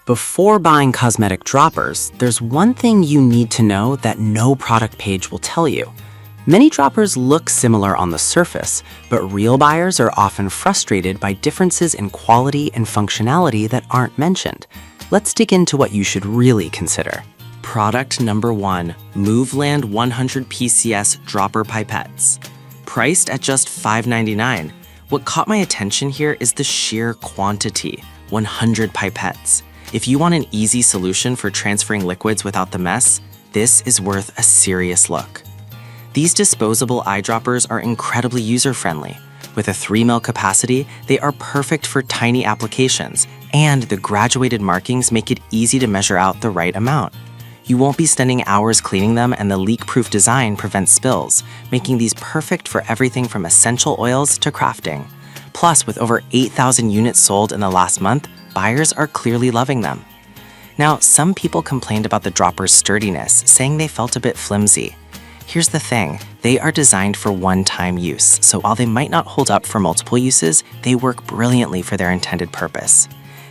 Before buying cosmetic droppers, there's one thing you need to know that no product page will tell you. Many droppers look similar on the surface, but real buyers are often frustrated by differences in quality and functionality that aren't mentioned. Let's dig into what you should really consider. Product number 1, Moveland 100 PCS Dropper Pipettes. Priced at just $5.99. What caught my attention here is the sheer quantity, 100 pipettes. If you want an easy solution for transferring liquids without the mess, this is worth a serious look. These disposable eyedroppers are incredibly user-friendly. With a 3 ml capacity, they are perfect for tiny applications, and the graduated markings make it easy to measure out the right amount. You won't be spending hours cleaning them, and the leak-proof design prevents spills, making these perfect for everything from essential oils to crafting. Plus, with over 8,000 units sold in the last month, buyers are clearly loving them. Now, some people complained about the dropper's sturdiness, saying they felt a bit flimsy. Here's the thing, they are designed for one-time use, so while they might not hold up for multiple uses, they work brilliantly for their intended purpose.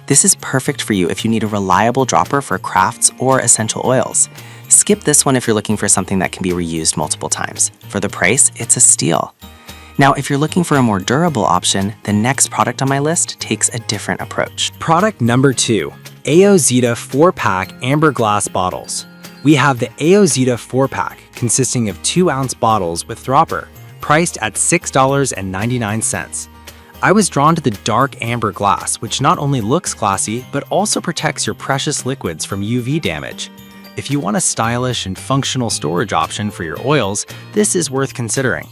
This is perfect for you if you need a reliable dropper for crafts or essential oils. Skip this one if you're looking for something that can be reused multiple times. For the price, it's a steal. Now, if you're looking for a more durable option, the next product on my list takes a different approach. Product number 2, AOZeta 4-pack amber glass bottles. We have the AOZeta 4-pack, consisting of 2-ounce bottles with dropper, priced at $6.99. I was drawn to the dark amber glass, which not only looks classy, but also protects your precious liquids from UV damage. If you want a stylish and functional storage option for your oils, this is worth considering.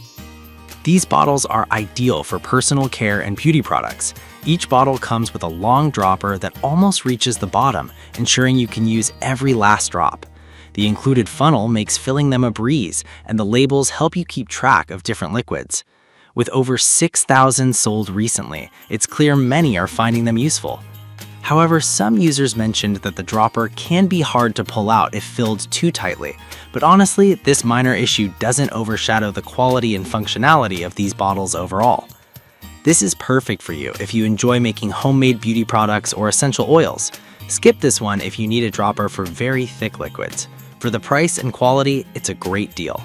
These bottles are ideal for personal care and beauty products. Each bottle comes with a long dropper that almost reaches the bottom, ensuring you can use every last drop. The included funnel makes filling them a breeze, and the labels help you keep track of different liquids. With over 6,000 sold recently, it's clear many are finding them useful. However, some users mentioned that the dropper can be hard to pull out if filled too tightly, but honestly, this minor issue doesn't overshadow the quality and functionality of these bottles overall. This is perfect for you if you enjoy making homemade beauty products or essential oils. Skip this one if you need a dropper for very thick liquids. For the price and quality, it's a great deal.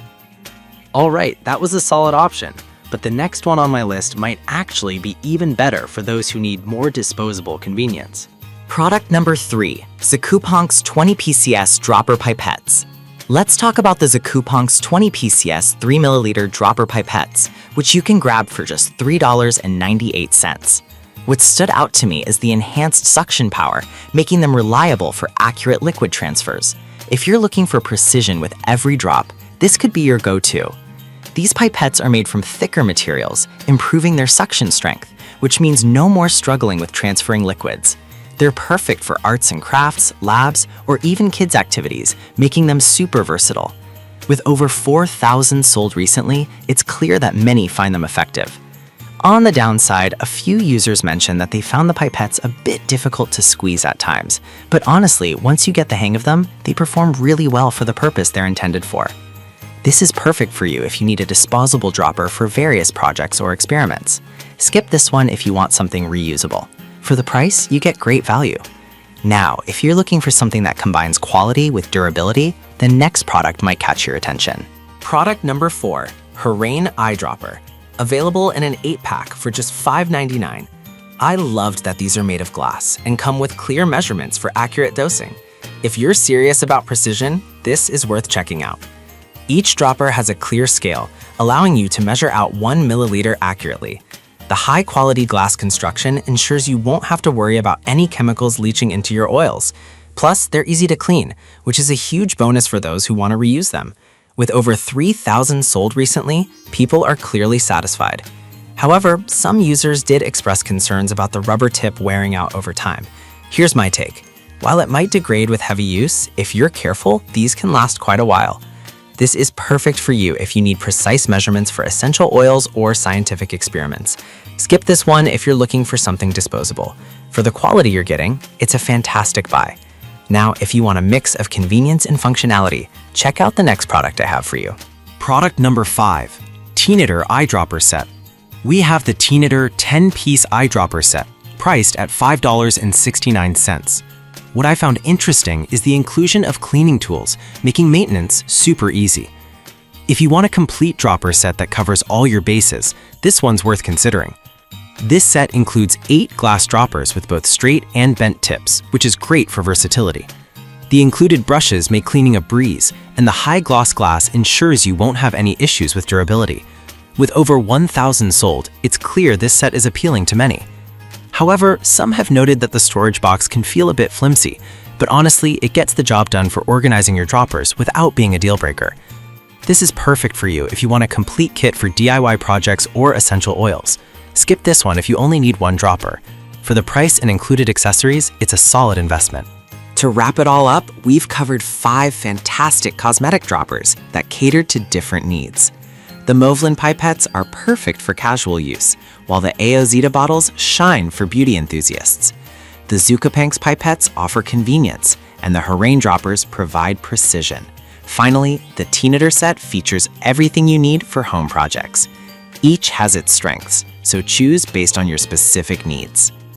Alright, that was a solid option, but the next one on my list might actually be even better for those who need more disposable convenience. Product number 3, Zakuponk's 20 PCS Dropper Pipettes. Let's talk about the Zakuponk's 20 PCS 3 ml dropper pipettes, which you can grab for just $3.98. What stood out to me is the enhanced suction power, making them reliable for accurate liquid transfers. If you're looking for precision with every drop, this could be your go-to. These pipettes are made from thicker materials, improving their suction strength, which means no more struggling with transferring liquids. They're perfect for arts and crafts, labs, or even kids' activities, making them super versatile. With over 4,000 sold recently, it's clear that many find them effective. On the downside, a few users mentioned that they found the pipettes a bit difficult to squeeze at times, but honestly, once you get the hang of them, they perform really well for the purpose they're intended for. This is perfect for you if you need a disposable dropper for various projects or experiments. Skip this one if you want something reusable. For the price, you get great value. Now, if you're looking for something that combines quality with durability, the next product might catch your attention. Product number 4, Harain Eyedropper. Available in an 8-pack for just $5.99. I loved that these are made of glass and come with clear measurements for accurate dosing. If you're serious about precision, this is worth checking out. Each dropper has a clear scale, allowing you to measure out 1 milliliter accurately. The high-quality glass construction ensures you won't have to worry about any chemicals leaching into your oils. Plus, they're easy to clean, which is a huge bonus for those who want to reuse them. With over 3,000 sold recently, people are clearly satisfied. However, some users did express concerns about the rubber tip wearing out over time. Here's my take. While it might degrade with heavy use, if you're careful, these can last quite a while. This is perfect for you if you need precise measurements for essential oils or scientific experiments. Skip this one if you're looking for something disposable. For the quality you're getting, it's a fantastic buy. Now, if you want a mix of convenience and functionality, check out the next product I have for you. Product number 5, Teenitter Eyedropper Set. We have the Teenitter 10-piece eyedropper set, priced at $5.69. What I found interesting is the inclusion of cleaning tools, making maintenance super easy. If you want a complete dropper set that covers all your bases, this one's worth considering. This set includes 8 glass droppers with both straight and bent tips, which is great for versatility. The included brushes make cleaning a breeze, and the high-gloss glass ensures you won't have any issues with durability. With over 1,000 sold, it's clear this set is appealing to many. However, some have noted that the storage box can feel a bit flimsy, but honestly, it gets the job done for organizing your droppers without being a deal breaker. This is perfect for you if you want a complete kit for DIY projects or essential oils. Skip this one if you only need one dropper. For the price and included accessories, it's a solid investment. To wrap it all up, we've covered 5 fantastic cosmetic droppers that cater to different needs. The Movlin pipettes are perfect for casual use, while the Zeta bottles shine for beauty enthusiasts. The Zucapanks pipettes offer convenience, and the Harain droppers provide precision. Finally, the Tea-Knitter set features everything you need for home projects. Each has its strengths, so choose based on your specific needs.